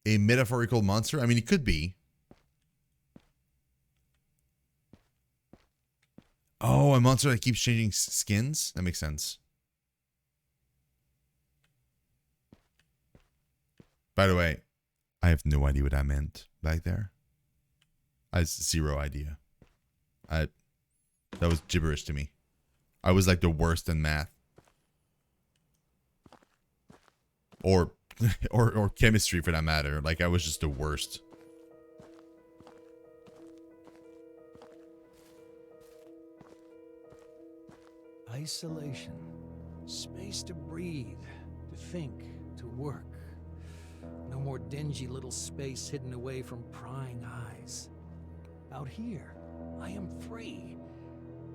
a metaphorical monster? I mean, it could be. Oh, a monster that keeps changing skins? That makes sense. By the way, I have no idea what that meant back there. I have zero idea. That was gibberish to me. I was like the worst in math. Or chemistry for that matter. Like I was just the worst. Isolation. Space to breathe, to think, to work. No more dingy little space hidden away from prying eyes. Out here, I am free.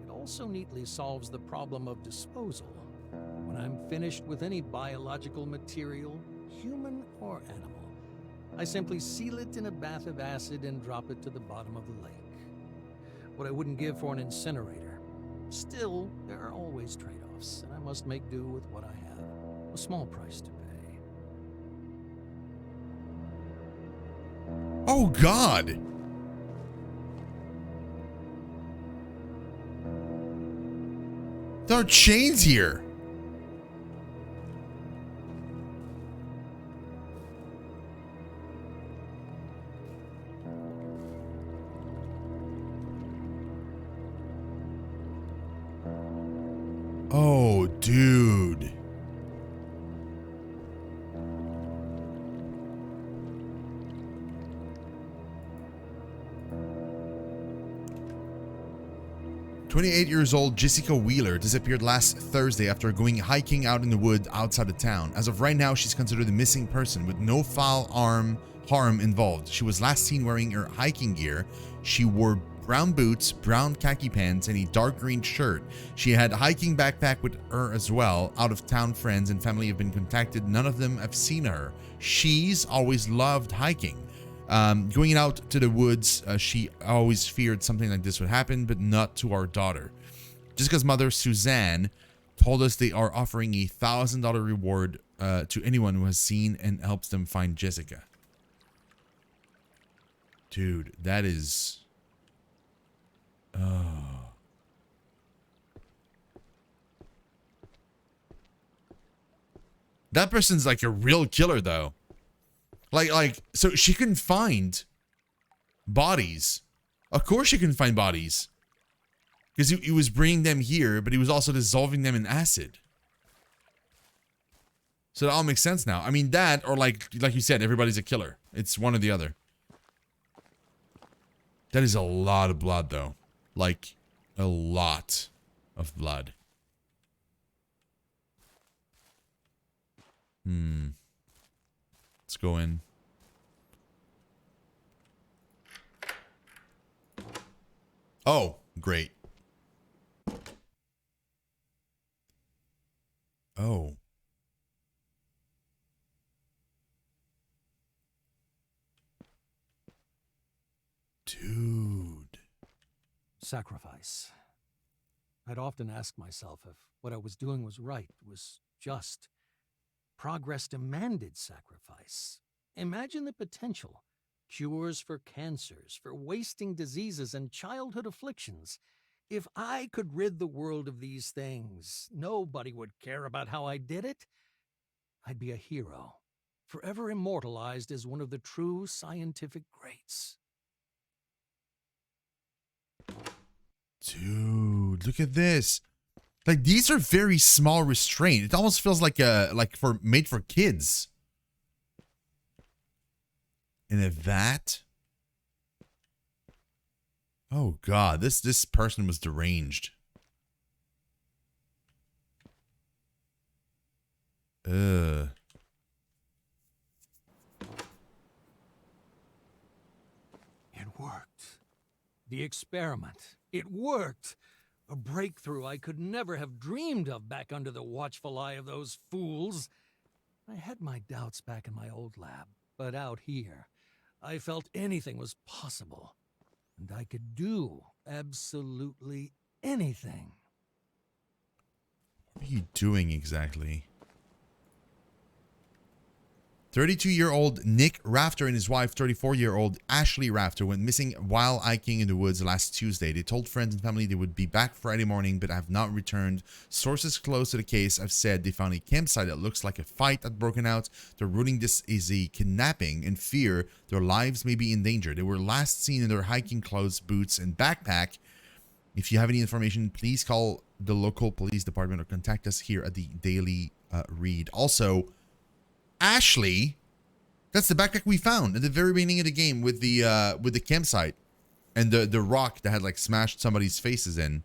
It also neatly solves the problem of disposal. When I'm finished with any biological material, human or animal, I simply seal it in a bath of acid and drop it to the bottom of the lake. What I wouldn't give for an incinerator. Still, there are always trade-offs, and I must make do with what I have. A small price to pay. Oh, God! There are chains here! Oh, dude. "28-year-old Jessica Wheeler disappeared last Thursday after going hiking out in the woods outside of town. As of right now, she's considered a missing person with no foul harm involved. She was last seen wearing her hiking gear. She wore brown boots, brown khaki pants, and a dark green shirt. She had a hiking backpack with her as well. Out-of-town friends and family have been contacted. None of them have seen her. She's always loved hiking. Going out to the woods, she always feared something like this would happen, but not to our daughter. Jessica's mother, Suzanne, told us they are offering a $1,000 reward to anyone who has seen and helps them find Jessica." Dude, that is... Oh. That person's like a real killer, though. So she can find bodies. Of course she can find bodies. Because he was bringing them here, but he was also dissolving them in acid. So that all makes sense now. I mean, that, or like you said, everybody's a killer. It's one or the other. That is a lot of blood, though. Like, a lot of blood. Let's go in. Oh, great. Oh. Dude. Sacrifice. I'd often ask myself if what I was doing was right, was just. Progress demanded sacrifice. Imagine the potential. Cures for cancers, for wasting diseases and childhood afflictions. If I could rid the world of these things, nobody would care about how I did it. I'd be a hero, forever immortalized as one of the true scientific greats. Dude, look at this. Like, these are very small restraint. It almost feels like made for kids. And a vat. Oh god, this person was deranged. Ugh. It worked. The experiment. It worked. A breakthrough I could never have dreamed of back under the watchful eye of those fools. I had my doubts back in my old lab, but out here, I felt anything was possible. And I could do absolutely anything. What are you doing exactly? 32-year-old Nick Rafter and his wife, 34-year-old Ashley Rafter, went missing while hiking in the woods last Tuesday. They told friends and family they would be back Friday morning, but have not returned. Sources close to the case have said they found a campsite that looks like a fight had broken out. They're ruling this as a kidnapping and fear their lives may be in danger. They were last seen in their hiking clothes, boots, and backpack. If you have any information, please call the local police department or contact us here at the Daily Read. Also, Ashley, that's the backpack we found at the very beginning of the game with the campsite and the rock that had like smashed somebody's faces in.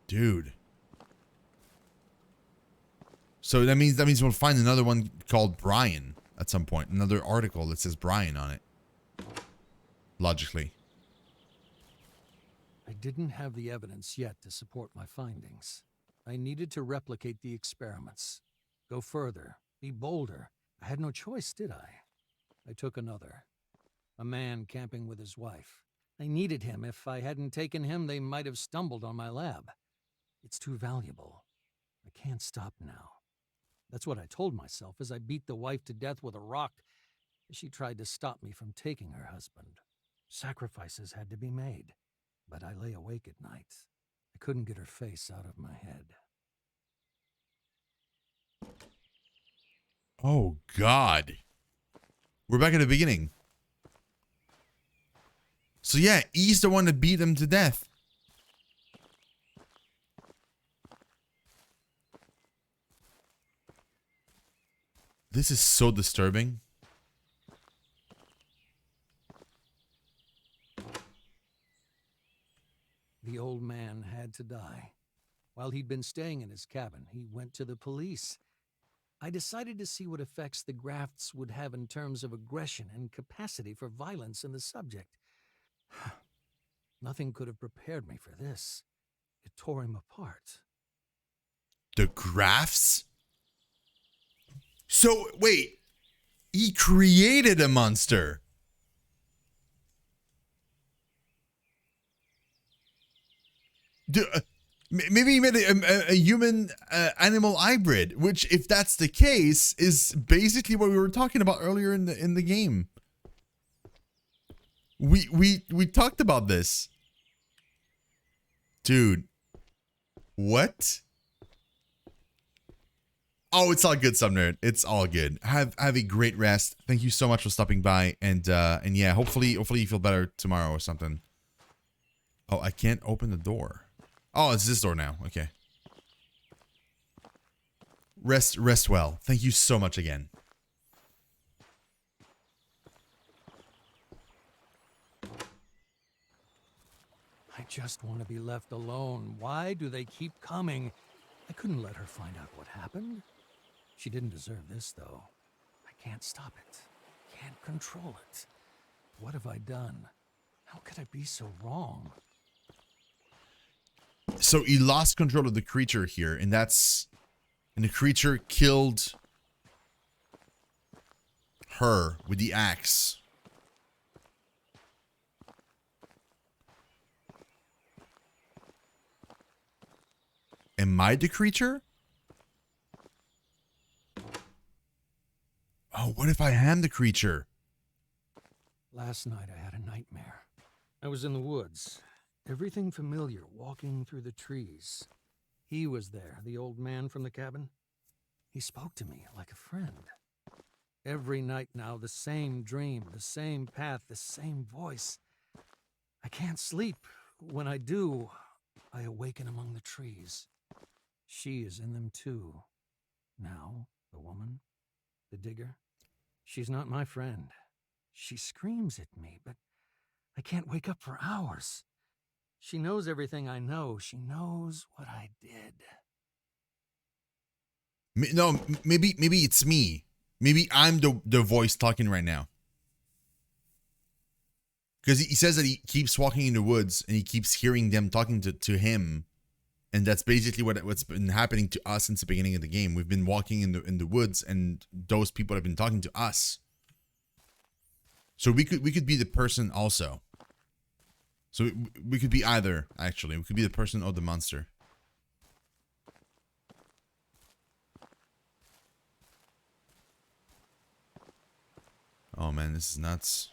Dude. So that means we'll find another one called Brian at some point. Another article that says Brian on it. Logically. I didn't have the evidence yet to support my findings. I needed to replicate the experiments. Go further. Be bolder. I had no choice, did I? I took another. A man camping with his wife. I needed him. If I hadn't taken him, they might have stumbled on my lab. It's too valuable. I can't stop now. That's what I told myself as I beat the wife to death with a rock as she tried to stop me from taking her husband. Sacrifices had to be made, but I lay awake at night. I couldn't get her face out of my head. Oh, God. We're back at the beginning. So, yeah, he's the one that beat him to death. This is so disturbing. The old man had to die. While he'd been staying in his cabin, he went to the police. I decided to see what effects the grafts would have in terms of aggression and capacity for violence in the subject. Nothing could have prepared me for this. It tore him apart. The grafts? So, wait. He created a monster. Maybe he made a human animal hybrid, which, if that's the case, is basically what we were talking about earlier in the game. We talked about this, dude. What? Oh, it's all good, Sumner. It's all good. Have a great rest. Thank you so much for stopping by, and yeah, hopefully you feel better tomorrow or something. Oh, I can't open the door. Oh, it's this door now. Okay. Rest well. Thank you so much again. I just want to be left alone. Why do they keep coming? I couldn't let her find out what happened. She didn't deserve this, though. I can't stop it. Can't control it. What have I done? How could I be so wrong? So he lost control of the creature here, and the creature killed her with the axe. Am I the creature? Oh, what if I am the creature? Last night I had a nightmare. I was in the woods. Everything familiar, walking through the trees. He was there, the old man from the cabin. He spoke to me like a friend. Every night now, the same dream, the same path, the same voice. I can't sleep. When I do, I awaken among the trees. She is in them too. Now, the woman, the digger. She's not my friend. She screams at me, but I can't wake up for hours. She knows everything I know. She knows what I did. No, maybe it's me. Maybe I'm the voice talking right now. Because he says that he keeps walking in the woods and he keeps hearing them talking to him. And that's basically what's been happening to us since the beginning of the game. We've been walking in the woods and those people have been talking to us. So we could be the person also. So we could be either, actually. We could be the person or the monster. Oh man, this is nuts.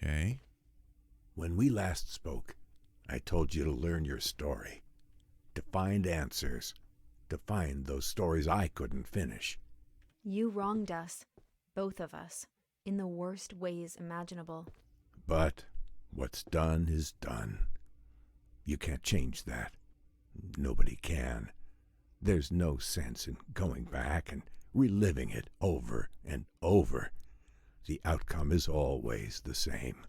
Okay. When we last spoke, I told you to learn your story, to find answers, to find those stories I couldn't finish. You wronged us, both of us, in the worst ways imaginable. But what's done is done. You can't change that. Nobody can. There's no sense in going back and reliving it over and over. The outcome is always the same.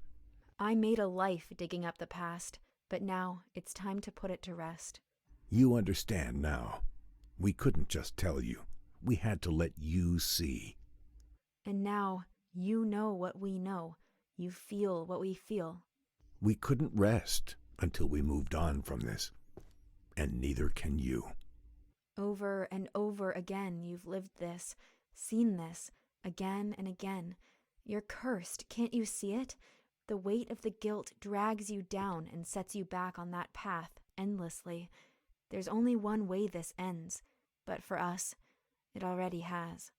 I made a life digging up the past, but now it's time to put it to rest. You understand now. We couldn't just tell you. We had to let you see. And now you know what we know. You feel what we feel. We couldn't rest until we moved on from this. And neither can you. Over and over again you've lived this, seen this, again and again. You're cursed, can't you see it? The weight of the guilt drags you down and sets you back on that path endlessly. There's only one way this ends, but for us, it already has.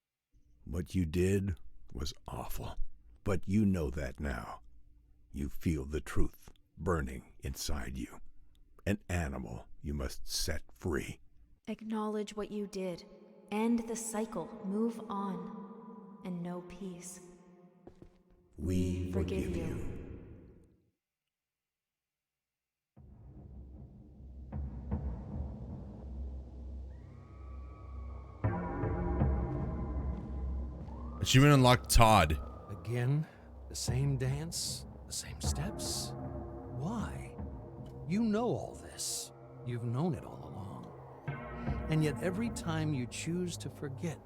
What you did was awful, but you know that now. You feel the truth burning inside you. An animal you must set free. Acknowledge what you did. End the cycle. Move on. And know peace. We forgive you. Achievement unlocked Todd. Again, the same dance, the same steps. Why? You know all this. You've known it all along. And yet every time you choose to forget,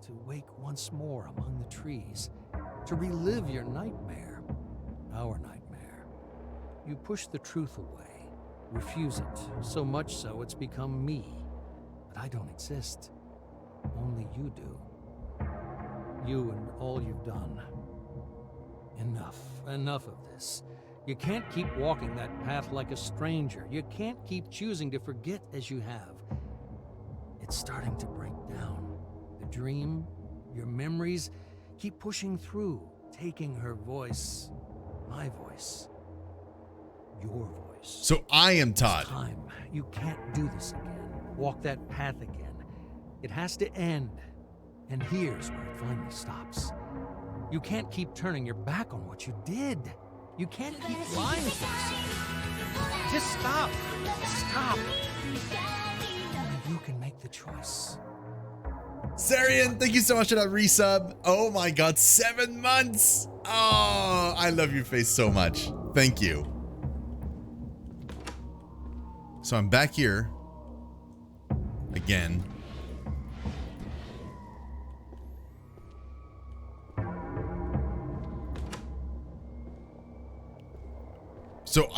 to wake once more among the trees, to relive your nightmare, our nightmare, you push the truth away, refuse it, so much so it's become me. But I don't exist. Only you do. You and all you've done. Enough of this. You can't keep walking that path like a stranger. You can't keep choosing to forget as you have. It's starting to break down. The dream, your memories, keep pushing through, taking her voice, my voice, your voice. So I am Todd. It's time. You can't do this again. Walk that path again. It has to end. And here's where it finally stops. You can't keep turning your back on what you did. You can't keep lying to yourself. Just stop. Stop. You can make the choice. Sarian, thank you so much for that resub. Oh my god, 7 months. Oh, I love your face so much. Thank you. So I'm back here again. So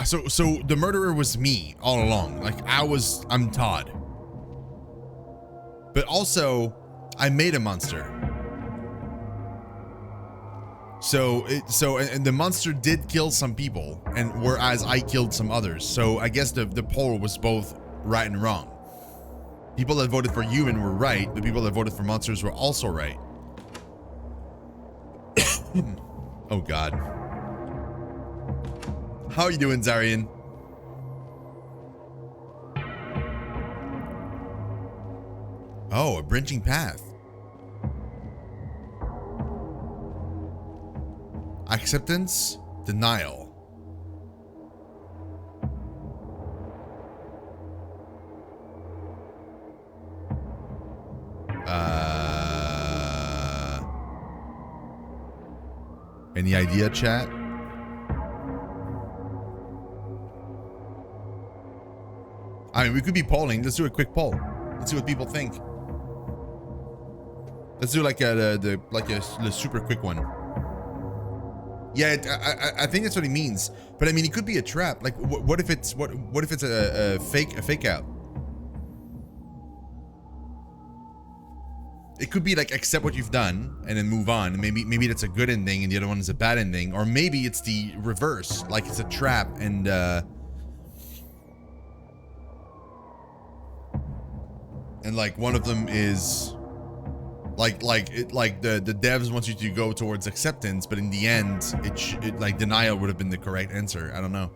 the murderer was me all along. Like I'm Todd. But also, I made a monster. And the monster did kill some people, and whereas I killed some others. So I guess the poll was both right and wrong. People that voted for human were right. The people that voted for monsters were also right. Oh god. How are you doing, Zarian? Oh, a branching path. Acceptance, denial. Any idea, chat? I mean, we could be polling. Let's do a quick poll. Let's see what people think. Let's do like a super quick one. Yeah, I think that's what he means. But I mean, it could be a trap. Like, what if it's a fake out? It could be like accept what you've done and then move on. And maybe that's a good ending and the other one is a bad ending, or maybe it's the reverse. Like it's a trap and And like one of them is like the devs want you to go towards acceptance, but in the end, it like denial would have been the correct answer. I don't know.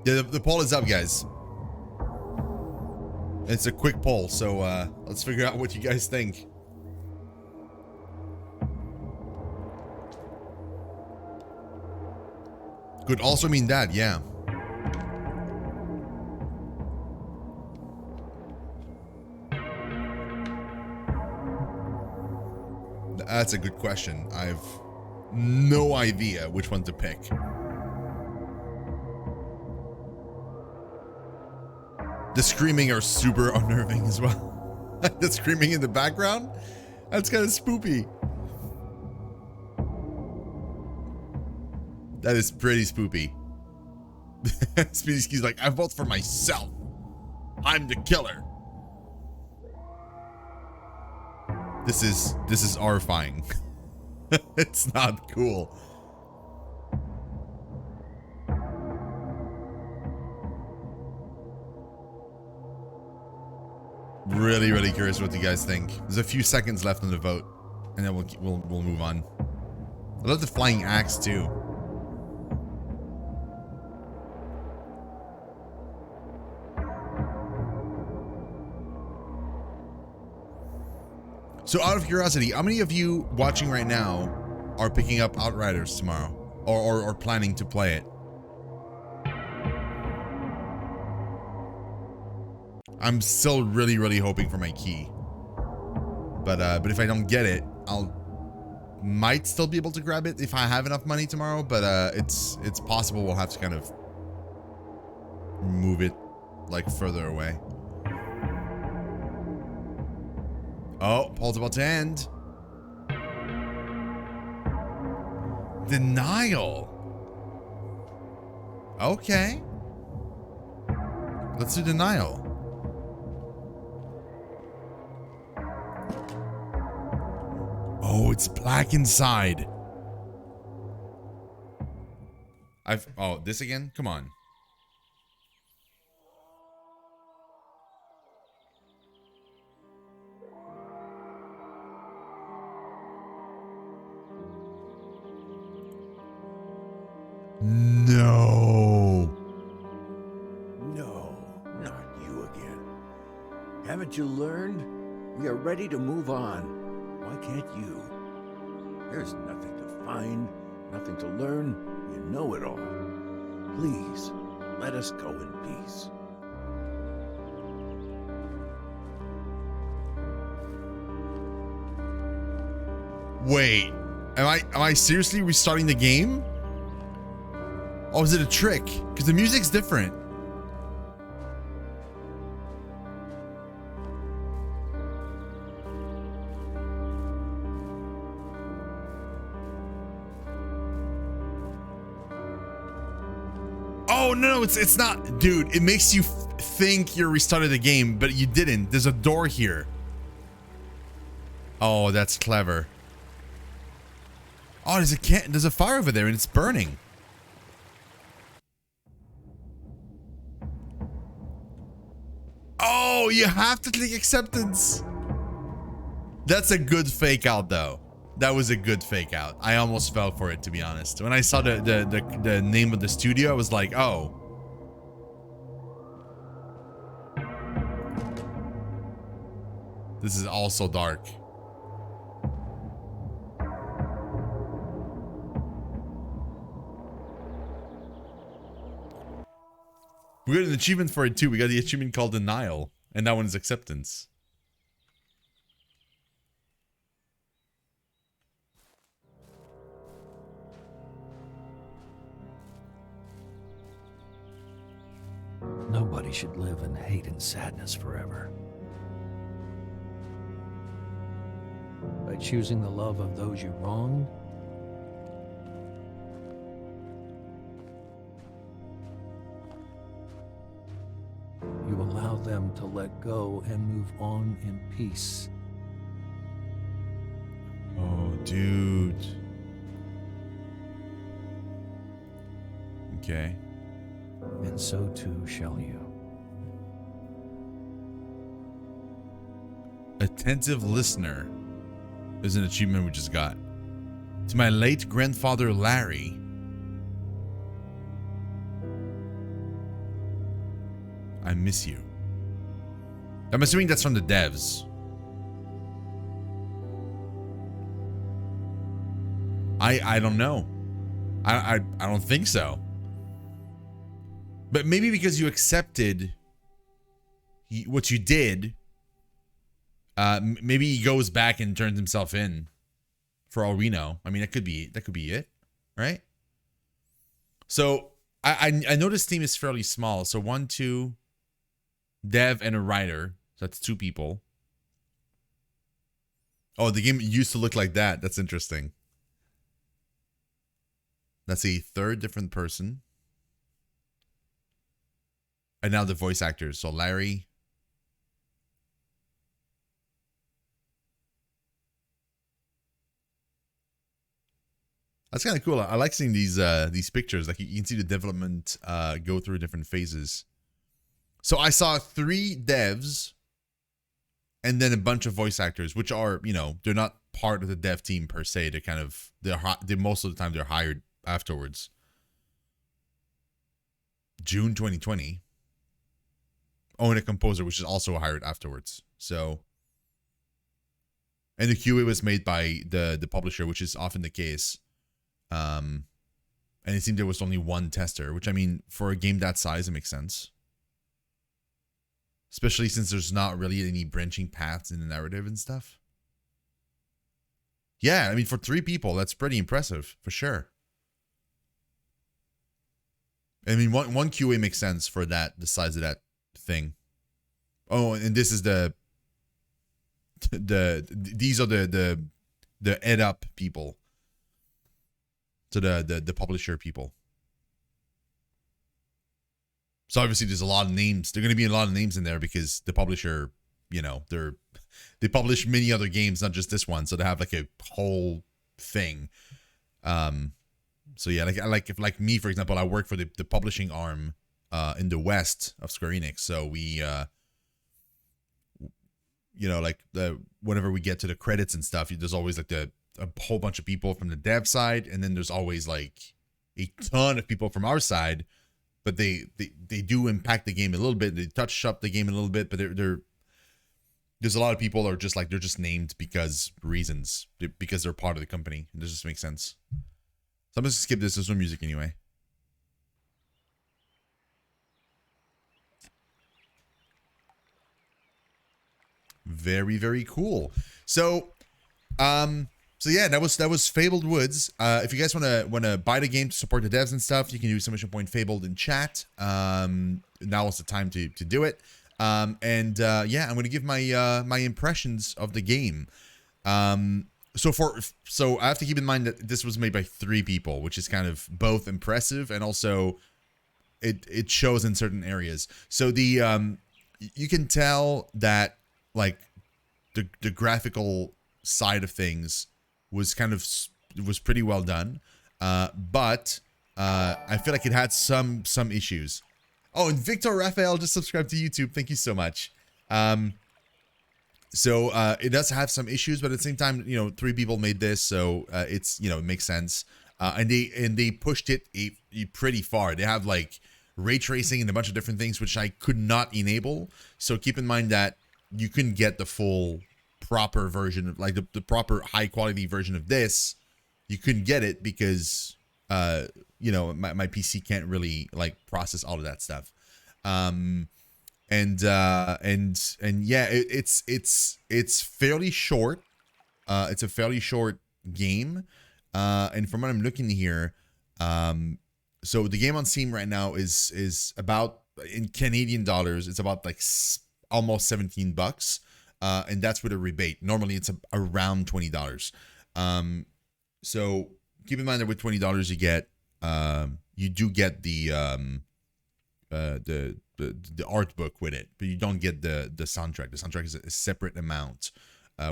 Yeah, the poll is up, guys. It's a quick poll, so let's figure out what you guys think. Could also mean that, yeah. That's a good question. I've no idea which one to pick. The screaming are super unnerving as well. The screaming in the background? That's kind of spoopy. That is pretty spoopy. Speedy Ski's like, I vote for myself. I'm the killer. This is horrifying. It's not cool. Really curious what you guys think. There's a few seconds left on the vote, and then we'll move on. I love the flying axe too. So out of curiosity, how many of you watching right now are picking up Outriders tomorrow, or planning to play it? I'm still really hoping for my key, but if I don't get it, might still be able to grab it if I have enough money tomorrow. But it's possible we'll have to kind of move it like further away. Oh, poll's about to end. Denial. Okay, let's do denial. Oh, it's black inside. Oh, this again? Come on. No. No, not you again. Haven't you learned? We are ready to move on. Why can't you? There's nothing to find, nothing to learn. You know it all. Please, let us go in peace. Wait, am I seriously restarting the game? Oh, is it a trick? Because the music's different. Oh no, it's not, dude. It makes you think you restarted the game, but you didn't. There's a door here. Oh, that's clever. Oh, there's a fire over there and it's burning. Oh, you have to click acceptance. That's a good fake out though. That was a good fake out. I almost fell for it, to be honest. When I saw the name of the studio, I was like, oh. This is also dark. We got an achievement for it too. We got the achievement called Denial, and that one is Acceptance. Nobody should live in hate and sadness forever. By choosing the love of those you wronged, them to let go and move on in peace. Oh, dude. Okay. And so too shall you. Attentive listener is an achievement we just got. To my late grandfather Larry. I miss you. I'm assuming that's from the devs. I don't know. I don't think so. But maybe because you accepted what you did, maybe he goes back and turns himself in. For all we know, I mean, that could be it, right? So I noticed team is fairly small. So 1, 2, dev and a writer. So that's 2 people. Oh, the game used to look like that. That's interesting. That's a third different person. And now the voice actors. So Larry. That's kind of cool. I like seeing these pictures. Like you can see the development go through different phases. So I saw 3 devs and then a bunch of voice actors, which are, you know, they're not part of the dev team per se. They're kind of they're most of the time they're hired afterwards. June 2020. Oh, and a composer, which is also hired afterwards. So, and the QA was made by the publisher, which is often the case. And it seemed there was only 1 tester, which I mean, for a game that size, it makes sense. Especially since there's not really any branching paths in the narrative and stuff. Yeah, I mean, for 3 people, that's pretty impressive, for sure. I mean, one QA makes sense for that, the size of that thing. Oh, and this is these are the Headup people. To the publisher people. So obviously there's a lot of names. There are going to be a lot of names in there because the publisher, you know, they publish many other games, not just this one. So they have like a whole thing. So yeah, like me, for example, I work for the publishing arm in the West of Square Enix. So we you know, like whenever we get to the credits and stuff, there's always like a whole bunch of people from the dev side, and then there's always like a ton of people from our side, but they do impact the game a little bit. They touch up the game a little bit, but there's a lot of people are just like, they're just named because they're part of the company. This just makes sense. So I'm just gonna skip this. There's no music anyway. Very, very cool. So yeah, that was Fabled Woods. If you guys wanna buy the game to support the devs and stuff, you can use exclamation point Fabled in chat. Now is the time to do it. Yeah, I'm gonna give my impressions of the game. So I have to keep in mind that this was made by 3 people, which is kind of both impressive and also it shows in certain areas. So the you can tell that like the graphical side of things was pretty well done, but I feel like it had some issues. Oh, and Victor Raphael just subscribed to YouTube. Thank you so much. So it does have some issues, but at the same time, you know, 3 people made this, so it's, you know, it makes sense. And they pushed it pretty far. They have like ray tracing and a bunch of different things which I could not enable. So keep in mind that you couldn't get the full proper version of like the proper high quality version of this. You couldn't get it because you know, my PC can't really like process all of that stuff. And yeah, it's fairly short. It's a fairly short game. And from what I'm looking here, so the game on Steam right now is about, in Canadian dollars, it's about like almost $17. And that's with a rebate. Normally it's around $20. So keep in mind that with $20 you do get the the art book with it, but you don't get the soundtrack. The soundtrack is a separate amount,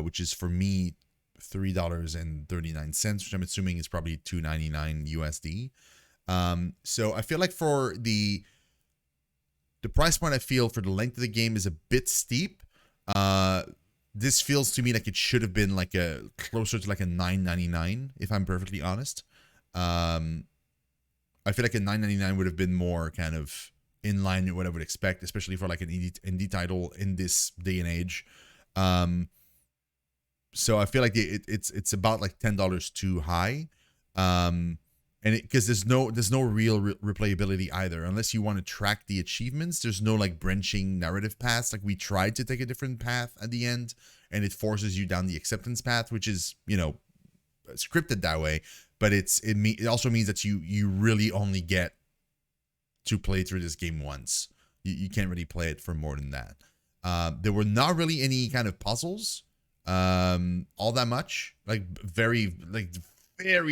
which is for me $3.39, which I'm assuming is probably $2.99 USD. So I feel like for the price point, I feel for the length of the game is a bit steep. This feels to me like it should have been like a closer to like a $9.99, if I'm perfectly honest. I feel like a $9.99 would have been more kind of in line with what I would expect, especially for like an indie title in this day and age. So I feel like it's about like $10 too high. And because there's no real replayability either, unless you want to track the achievements. There's no like branching narrative paths. Like we tried to take a different path at the end, and it forces you down the acceptance path, which is, you know, scripted that way. But it also means that you really only get to play through this game once. You can't really play it for more than that. There were not really any kind of puzzles, all that much. Like very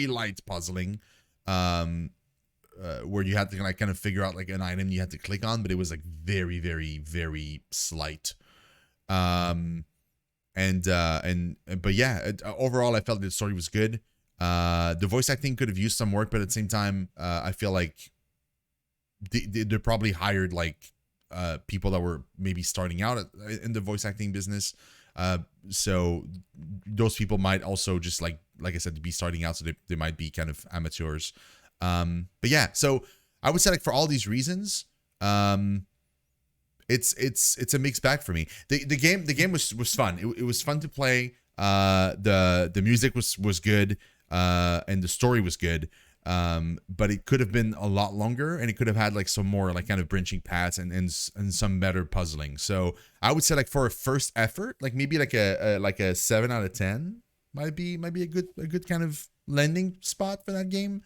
light puzzling. Where you had to like kind of figure out like an item you had to click on, but it was like very, very, very slight. But yeah, overall I felt the story was good. The voice acting could have used some work, but at the same time, I feel like they probably hired like people that were maybe starting out in the voice acting business. So those people might also just like I said, be starting out, so they might be kind of amateurs. But yeah, so I would say like for all these reasons, it's a mixed bag for me. The game was fun. It was fun to play. The music was good, and the story was good. But it could have been a lot longer, and it could have had like some more like kind of branching paths and some better puzzling. So I would say like for a first effort, like maybe like a 7 out of 10 might be a good kind of landing spot for that game.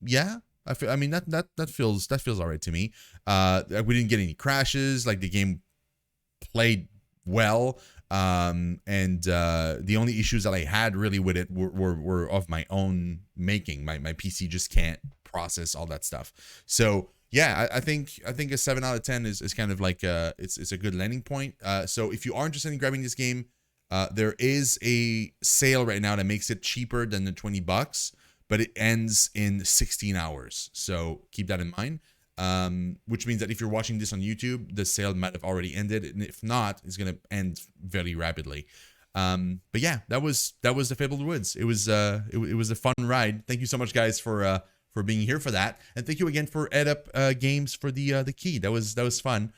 Yeah, I mean that feels all right to me. We didn't get any crashes. Like the game played well. And the only issues that I had really with it were of my own making. My PC just can't process all that stuff. So yeah, I think a 7 out of 10 is kind of like it's a good landing point. So if you are interested in grabbing this game, there is a sale right now that makes it cheaper than the $20, but it ends in 16 hours. So keep that in mind. Which means that if you're watching this on YouTube, the sale might have already ended, and if not, it's gonna end very rapidly. But yeah, that was the Fabled Woods. It was a fun ride. Thank you so much, guys, for being here for that, and thank you again for Headup Games for the key. That was fun.